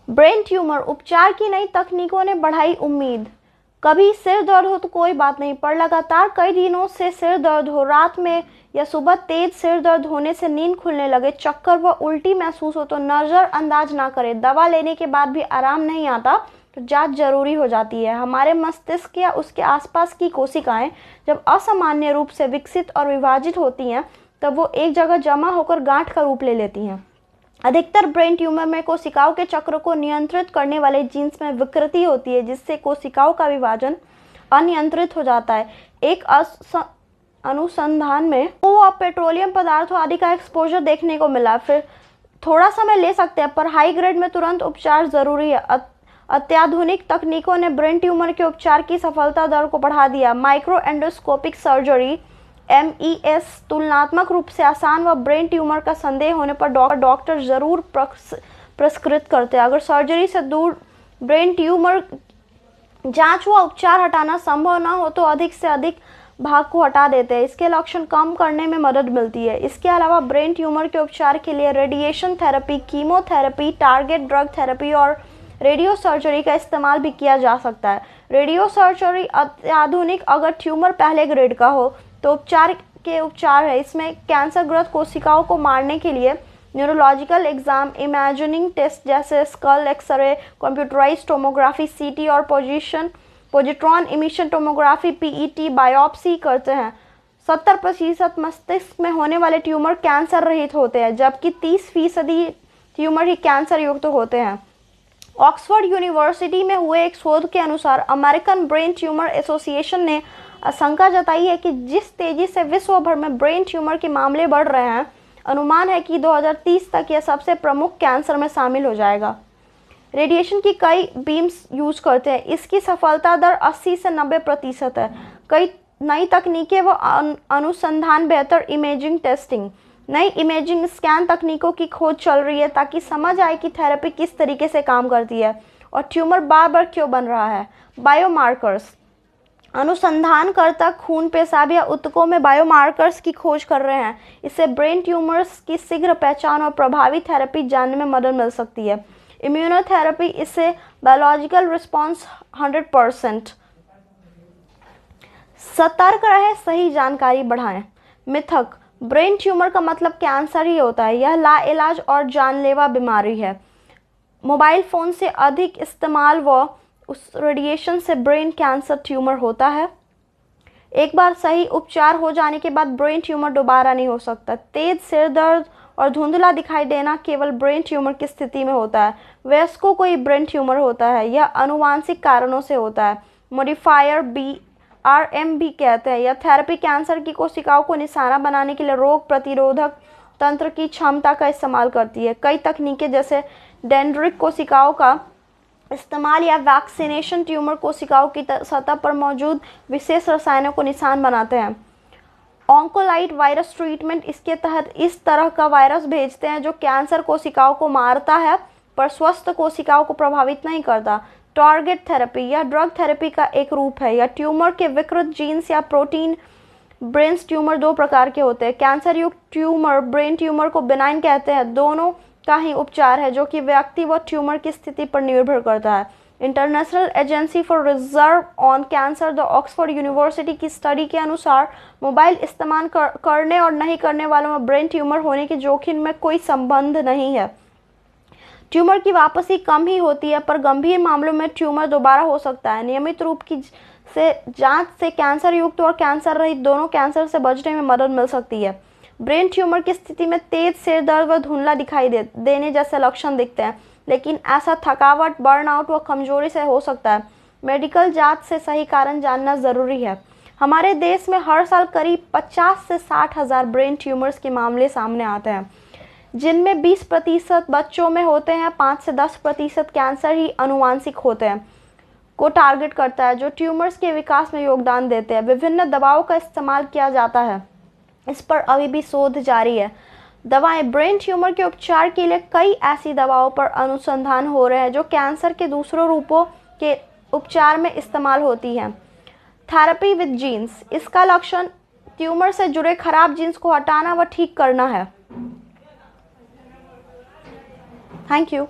Brain tumour उपचार की नई तकनीकों ने बढ़ाई उम्मीद। कभी सिर दर्द हो तो कोई बात नहीं, पर लगातार कई दिनों से सिर दर्द हो, रात में या सुबह तेज सिर दर्द होने से नींद खुलने लगे, चक्कर व उल्टी महसूस हो तो नज़रअंदाज ना करें। दवा लेने के बाद भी आराम नहीं आता तो जांच जरूरी हो जाती है। हमारे मस्तिष्क या उसके आसपास की कोशिकाएं जब असामान्य रूप से विकसित और विभाजित होती हैं तब वो एक जगह जमा होकर गांठ का रूप ले लेती हैं। अधिकतर ब्रेन ट्यूमर में कोशिकाओं के चक्र को नियंत्रित करने वाले जीन्स में विकृति होती है, जिससे कोशिकाओं का विभाजन अनियंत्रित हो जाता है। एक अनुसंधान में पेट्रोलियम पदार्थों आदि का एक्सपोजर देखने को मिला। फिर थोड़ा समय ले सकते हैं, पर हाई ग्रेड में तुरंत उपचार जरूरी है। अत्याधुनिक तकनीकों ने ब्रेन ट्यूमर के उपचार की सफलता दर को बढ़ा दिया। माइक्रो एंडोस्कोपिक सर्जरी MES तुलनात्मक रूप से आसान व ब्रेन ट्यूमर का संदेह होने पर डॉक्टर जरूर प्रिस्क्रिप्ट करते हैं। अगर सर्जरी से दूर ब्रेन ट्यूमर जांच व उपचार हटाना संभव न हो तो अधिक से अधिक भाग को हटा देते हैं। इसके लक्षण कम करने में मदद मिलती है। इसके अलावा ब्रेन ट्यूमर के उपचार के लिए radiation therapy, chemotherapy, target drug therapy और रेडियो सर्जरी का इस्तेमाल भी किया जा सकता है। रेडियो सर्जरी अत्याधुनिक अगर ट्यूमर पहले ग्रेड का हो तो उपचार है। इसमें कैंसरग्रस्त कोशिकाओं को मारने के लिए न्यूरोलॉजिकल एग्जाम, इमेजिंग टेस्ट जैसे skull x-ray, computerised tomography CT और positron emission tomography PET biopsy करते हैं। 70% मस्तिष्क में होने वाले ट्यूमर कैंसर रहित होते हैं, जबकि 30% ट्यूमर ही कैंसर युक्त होते हैं। ऑक्सफोर्ड यूनिवर्सिटी में हुए एक शोध के अनुसार अमेरिकन ब्रेन ट्यूमर एसोसिएशन ने आशंका जताई है कि जिस तेजी से विश्व भर में ब्रेन ट्यूमर के मामले बढ़ रहे हैं, अनुमान है कि 2030 तक यह सबसे प्रमुख कैंसर में शामिल हो जाएगा। रेडिएशन की कई बीम्स यूज करते हैं। इसकी सफलता दर 80 से 90% है। कई नई तकनीकें व अनुसंधान, बेहतर इमेजिंग टेस्टिंग, नई इमेजिंग स्कैन तकनीकों की खोज चल रही है ताकि समझ आए कि थेरेपी किस तरीके से काम करती है और ट्यूमर बार बार क्यों बन रहा है। बायोमार्कर्स, अनुसंधानकर्ता खून, पेशाब या ऊतकों में बायोमार्कर्स की खोज कर रहे हैं। इससे ब्रेन ट्यूमर्स की शीघ्र पहचान और प्रभावी थेरेपी जानने में मदद मिल सकती है। इम्यूनोथेरेपी, इससे बायोलॉजिकल रिस्पॉन्स 100%। सतर्क रहे, सही जानकारी बढ़ाएं। मिथक, ब्रेन ट्यूमर का मतलब कैंसर ही होता है। यह लाइलाज और जानलेवा बीमारी है। मोबाइल फ़ोन से अधिक इस्तेमाल व उस रेडिएशन से ब्रेन कैंसर ट्यूमर होता है। एक बार सही उपचार हो जाने के बाद ब्रेन ट्यूमर दोबारा नहीं हो सकता। तेज सिर दर्द और धुंधला दिखाई देना केवल ब्रेन ट्यूमर की स्थिति में होता है। वयस्कों को ही ब्रेन ट्यूमर होता है। यह आनुवांशिक कारणों से होता है। मॉडिफायर BRM भी कहते हैं। यह थेरेपी कैंसर की कोशिकाओं को निशाना बनाने के लिए रोग प्रतिरोधक तंत्र की क्षमता का इस्तेमाल करती है। कई तकनीकें जैसे डेंड्रिटिक कोशिकाओं का इस्तेमाल या वैक्सीनेशन ट्यूमर कोशिकाओं की सतह पर मौजूद विशेष रसायनों को निशान बनाते हैं। ऑन्कोलाइट वायरस ट्रीटमेंट, इसके तहत इस तरह का वायरस भेजते हैं जो कैंसर कोशिकाओं को मारता है पर स्वस्थ कोशिकाओं को प्रभावित नहीं करता। टारगेट थेरेपी, यह ड्रग थेरेपी का एक रूप है। यह ट्यूमर के विकृत जीन्स या प्रोटीन। ब्रेन ट्यूमर दो प्रकार के होते हैं। कैंसर युक्त ट्यूमर, ब्रेन ट्यूमर को बेनाइन कहते हैं। दोनों का ही उपचार है जो कि व्यक्ति व ट्यूमर की स्थिति पर निर्भर करता है। International agency for research on cancer, the Oxford university की स्टडी के अनुसार मोबाइल इस्तेमाल करने और नहीं करने वालों में ब्रेन ट्यूमर होने के जोखिम में कोई संबंध नहीं है। ट्यूमर की वापसी कम ही होती है, पर गंभीर मामलों में ट्यूमर दोबारा हो सकता है। नियमित रूप से जांच से कैंसर युक्त और कैंसर रहित दोनों कैंसर से बचने में मदद मिल सकती है। ब्रेन ट्यूमर की स्थिति में तेज सिर दर्द व धुंधला दिखाई देने जैसे लक्षण दिखते हैं, लेकिन ऐसा थकावट, बर्नआउट व कमजोरी से हो सकता है। मेडिकल जांच से सही कारण जानना जरूरी है। हमारे देश में हर साल करीब 50 से 60 हज़ार ब्रेन ट्यूमर्स के मामले सामने आते हैं, जिनमें 20% बच्चों में होते हैं। 5 से 10% कैंसर ही आनुवांशिक होते हैं को टारगेट करता है, जो ट्यूमर्स के विकास में योगदान देते हैं। विभिन्न दवाओं का इस्तेमाल किया जाता है, इस पर अभी भी शोध जारी है। दवाएं, ब्रेन ट्यूमर के उपचार के लिए कई ऐसी दवाओं पर अनुसंधान हो रहे हैं जो कैंसर के दूसरों रूपों के उपचार में इस्तेमाल होती हैं। थेरेपी विद जीन्स, इसका लक्षण ट्यूमर से जुड़े खराब जीन्स को हटाना व ठीक करना है। Thank you.